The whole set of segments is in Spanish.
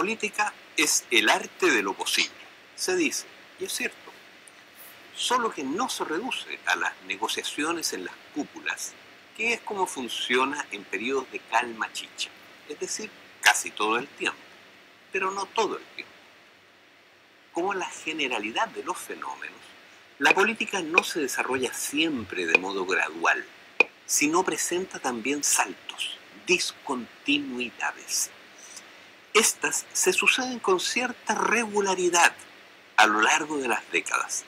política es el arte de lo posible, se dice, y es cierto. Solo que no se reduce a las negociaciones en las cúpulas, que es como funciona en periodos de calma chicha, es decir, casi todo el tiempo, pero no todo el tiempo. Como la generalidad de los fenómenos, la política no se desarrolla siempre de modo gradual, sino presenta también saltos, discontinuidades. Estas se suceden con cierta regularidad a lo largo de las décadas,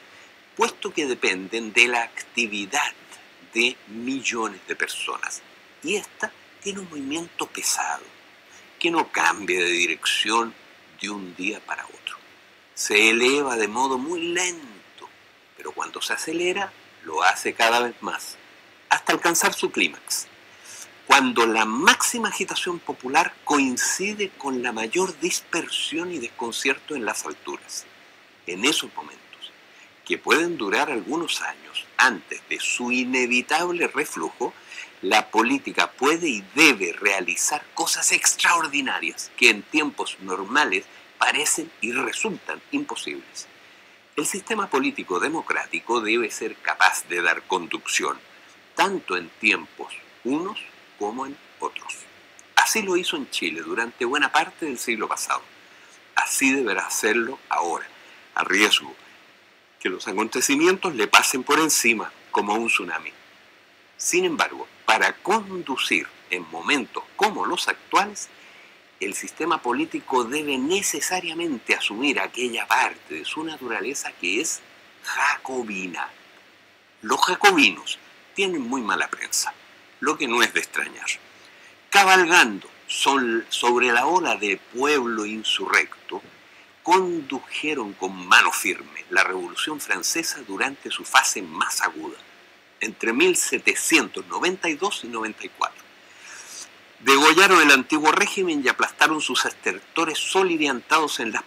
puesto que dependen de la actividad de millones de personas. Y esta tiene un movimiento pesado, que no cambia de dirección de un día para otro. Se eleva de modo muy lento, pero cuando se acelera, lo hace cada vez más, hasta alcanzar su clímax, cuando la máxima agitación popular coincide con la mayor dispersión y desconcierto en las alturas. En esos momentos, que pueden durar algunos años antes de su inevitable reflujo, la política puede y debe realizar cosas extraordinarias que en tiempos normales parecen y resultan imposibles. El sistema político democrático debe ser capaz de dar conducción, tanto en tiempos unos como en otros. Así lo hizo en Chile durante buena parte del siglo pasado. Así deberá hacerlo ahora, a riesgo que los acontecimientos le pasen por encima como un tsunami. Sin embargo, para conducir en momentos como los actuales, el sistema político debe necesariamente asumir aquella parte de su naturaleza que es jacobina. Los jacobinos tienen muy mala prensa, lo que no es de extrañar. Cabalgando sobre la ola de pueblo insurrecto, condujeron con mano firme la Revolución Francesa durante su fase más aguda, entre 1792 y 94. Degollaron el antiguo régimen y aplastaron sus estertores soliviantados en las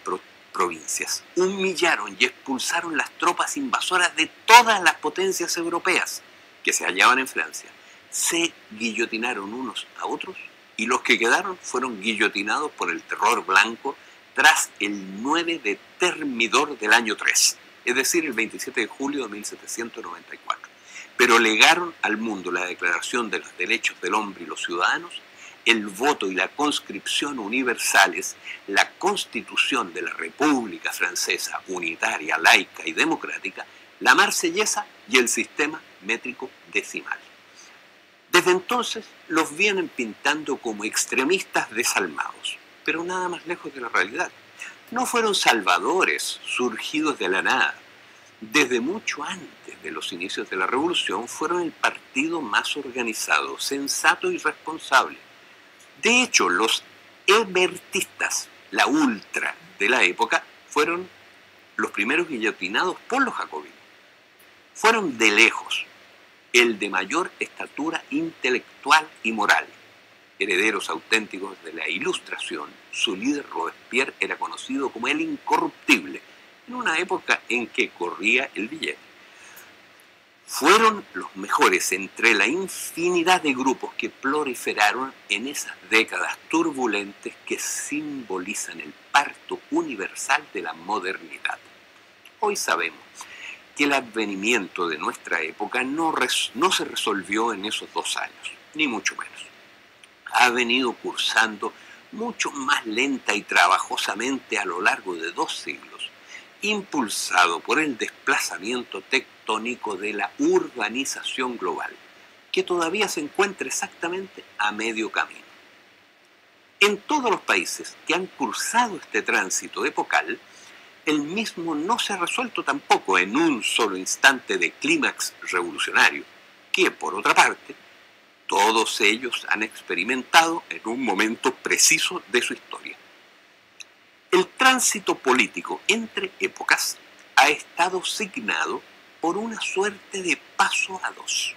provincias. Humillaron y expulsaron las tropas invasoras de todas las potencias europeas que se hallaban en Francia. Se guillotinaron unos a otros y los que quedaron fueron guillotinados por el terror blanco tras el 9 de Termidor del año 3, es decir, el 27 de julio de 1794. Pero legaron al mundo la Declaración de los Derechos del Hombre y los Ciudadanos, el voto y la conscripción universales, la Constitución de la República Francesa unitaria, laica y democrática, la Marsellesa y el sistema métrico decimal. Desde entonces los vienen pintando como extremistas desalmados, pero nada más lejos de la realidad. No fueron salvadores surgidos de la nada. Desde mucho antes de los inicios de la revolución fueron el partido más organizado, sensato y responsable. De hecho, los hebertistas, la ultra de la época, fueron los primeros guillotinados por los jacobinos. Fueron de lejos el de mayor estatura intelectual y moral. Herederos auténticos de la Ilustración, su líder Robespierre era conocido como el incorruptible, en una época en que corría el billete. Fueron los mejores entre la infinidad de grupos que proliferaron en esas décadas turbulentes que simbolizan el parto universal de la modernidad. Hoy sabemos que el advenimiento de nuestra época no se resolvió en esos 2 años, ni mucho menos. Ha venido cursando mucho más lenta y trabajosamente a lo largo de 2 siglos, impulsado por el desplazamiento tectónico de la urbanización global, que todavía se encuentra exactamente a medio camino. En todos los países que han cursado este tránsito epocal, el mismo no se ha resuelto tampoco en un solo instante de clímax revolucionario, que, por otra parte, todos ellos han experimentado en un momento preciso de su historia. El tránsito político entre épocas ha estado signado por una suerte de paso a 2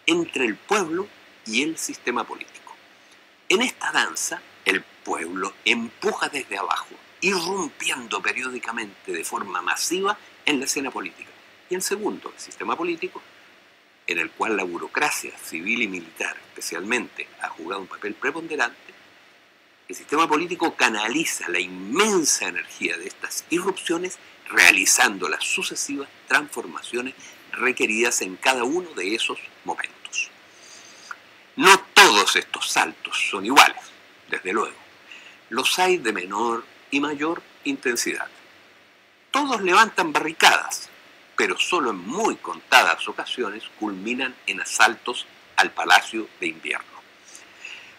entre el pueblo y el sistema político. En esta danza, el pueblo empuja desde abajo, irrumpiendo periódicamente de forma masiva en la escena política. Y el segundo, el sistema político, en el cual la burocracia civil y militar especialmente ha jugado un papel preponderante, El sistema político canaliza la inmensa energía de estas irrupciones realizando las sucesivas transformaciones requeridas en cada uno de esos momentos. No todos estos saltos son iguales, desde luego. Los hay de menor y mayor intensidad. Todos levantan barricadas, pero solo en muy contadas ocasiones culminan en asaltos al Palacio de Invierno.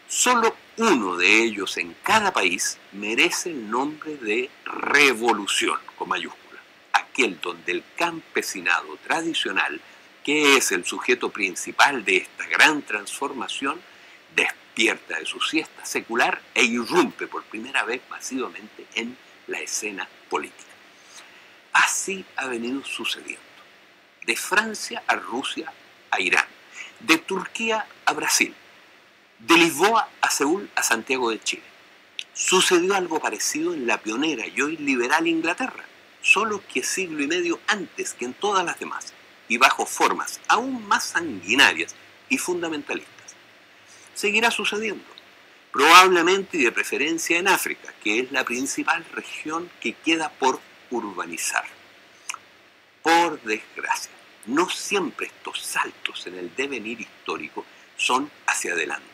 Solo uno de ellos en cada país merece el nombre de revolución, con mayúscula, aquel donde el campesinado tradicional, que es el sujeto principal de esta gran transformación, despierta de su siesta secular e irrumpe por primera vez masivamente en la escena política. Así ha venido sucediendo, de Francia a Rusia a Irán, de Turquía a Brasil, de Lisboa a Seúl a Santiago de Chile. Sucedió algo parecido en la pionera y hoy liberal Inglaterra, solo que siglo y medio antes que en todas las demás, y bajo formas aún más sanguinarias y fundamentalistas. Seguirá sucediendo, probablemente y de preferencia en África, que es la principal región que queda por urbanizar. Por desgracia, no siempre estos saltos en el devenir histórico son hacia adelante.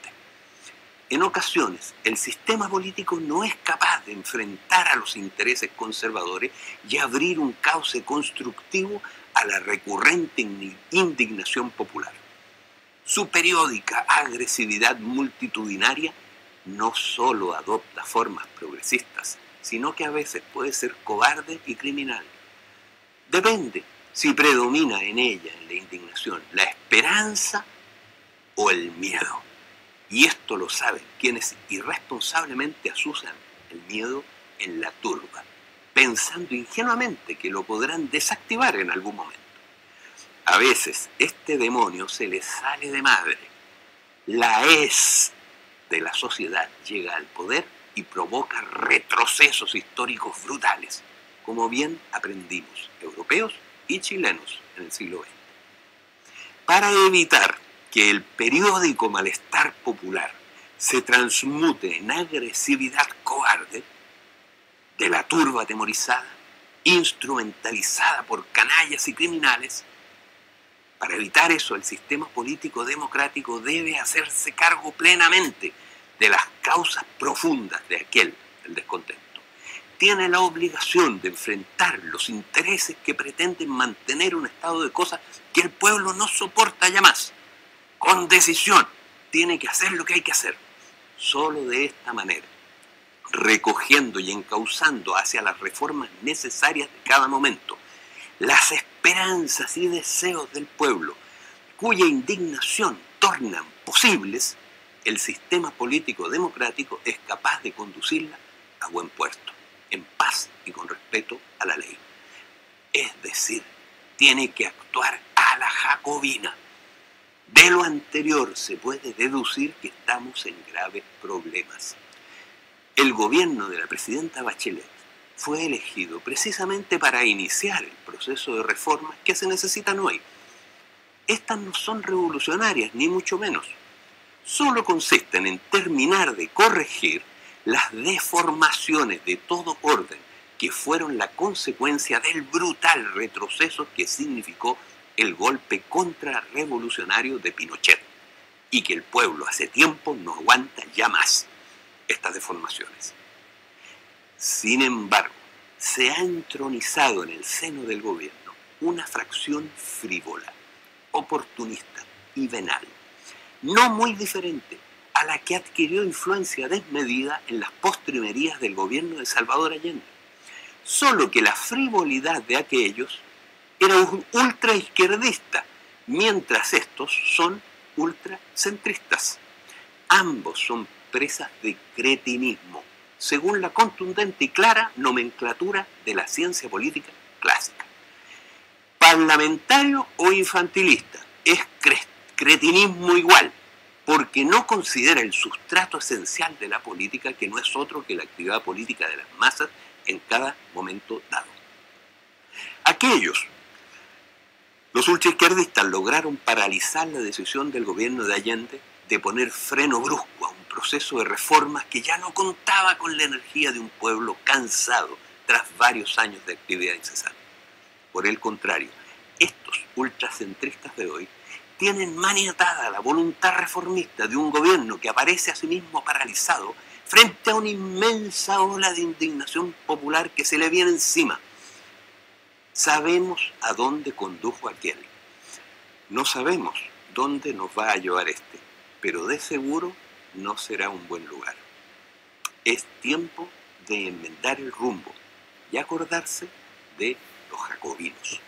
En ocasiones, el sistema político no es capaz de enfrentar a los intereses conservadores y abrir un cauce constructivo a la recurrente indignación popular. Su periódica agresividad multitudinaria no solo adopta formas progresistas, sino que a veces puede ser cobarde y criminal. Depende si predomina en ella, en la indignación, la esperanza o el miedo. Y esto lo saben quienes irresponsablemente asusan el miedo en la turba, pensando ingenuamente que lo podrán desactivar en algún momento. A veces este demonio se les sale de madre. La hez de la sociedad llega al poder y provoca retrocesos históricos brutales, como bien aprendimos europeos y chilenos en el siglo XX. Para evitar que el periódico malestar popular se transmute en agresividad cobarde de la turba atemorizada, instrumentalizada por canallas y criminales, para evitar eso el sistema político democrático debe hacerse cargo plenamente de las causas profundas de aquel, el descontento. Tiene la obligación de enfrentar los intereses que pretenden mantener un estado de cosas que el pueblo no soporta ya más. Con decisión, tiene que hacer lo que hay que hacer. Solo de esta manera, recogiendo y encauzando hacia las reformas necesarias de cada momento, las esperanzas y deseos del pueblo, cuya indignación tornan posibles, el sistema político democrático es capaz de conducirla a buen puerto, en paz y con respeto a la ley. Es decir, tiene que actuar a la jacobina. De lo anterior se puede deducir que estamos en graves problemas. El gobierno de la presidenta Bachelet fue elegido precisamente para iniciar el proceso de reformas que se necesitan hoy. Estas no son revolucionarias, ni mucho menos. Solo consisten en terminar de corregir las deformaciones de todo orden que fueron la consecuencia del brutal retroceso que significó el golpe contrarrevolucionario de Pinochet, y que el pueblo hace tiempo no aguanta ya más estas deformaciones. Sin embargo, se ha entronizado en el seno del gobierno una fracción frívola, oportunista y venal, no muy diferente a la que adquirió influencia desmedida en las postrimerías del gobierno de Salvador Allende. Solo que la frivolidad de aquellos era un ultraizquierdista, mientras estos son ultracentristas. Ambos son presas de cretinismo, según la contundente y clara nomenclatura de la ciencia política clásica. Parlamentario o infantilista es cretinismo igual, porque no considera el sustrato esencial de la política, que no es otro que la actividad política de las masas en cada momento dado. Los ultraizquierdistas lograron paralizar la decisión del gobierno de Allende de poner freno brusco a un proceso de reformas que ya no contaba con la energía de un pueblo cansado tras varios años de actividad incesante. Por el contrario, estos ultracentristas de hoy tienen maniatada la voluntad reformista de un gobierno que aparece a sí mismo paralizado frente a una inmensa ola de indignación popular que se le viene encima. Sabemos a dónde condujo aquel. No sabemos dónde nos va a llevar este, pero de seguro no será un buen lugar. Es tiempo de enmendar el rumbo y acordarse de los jacobinos.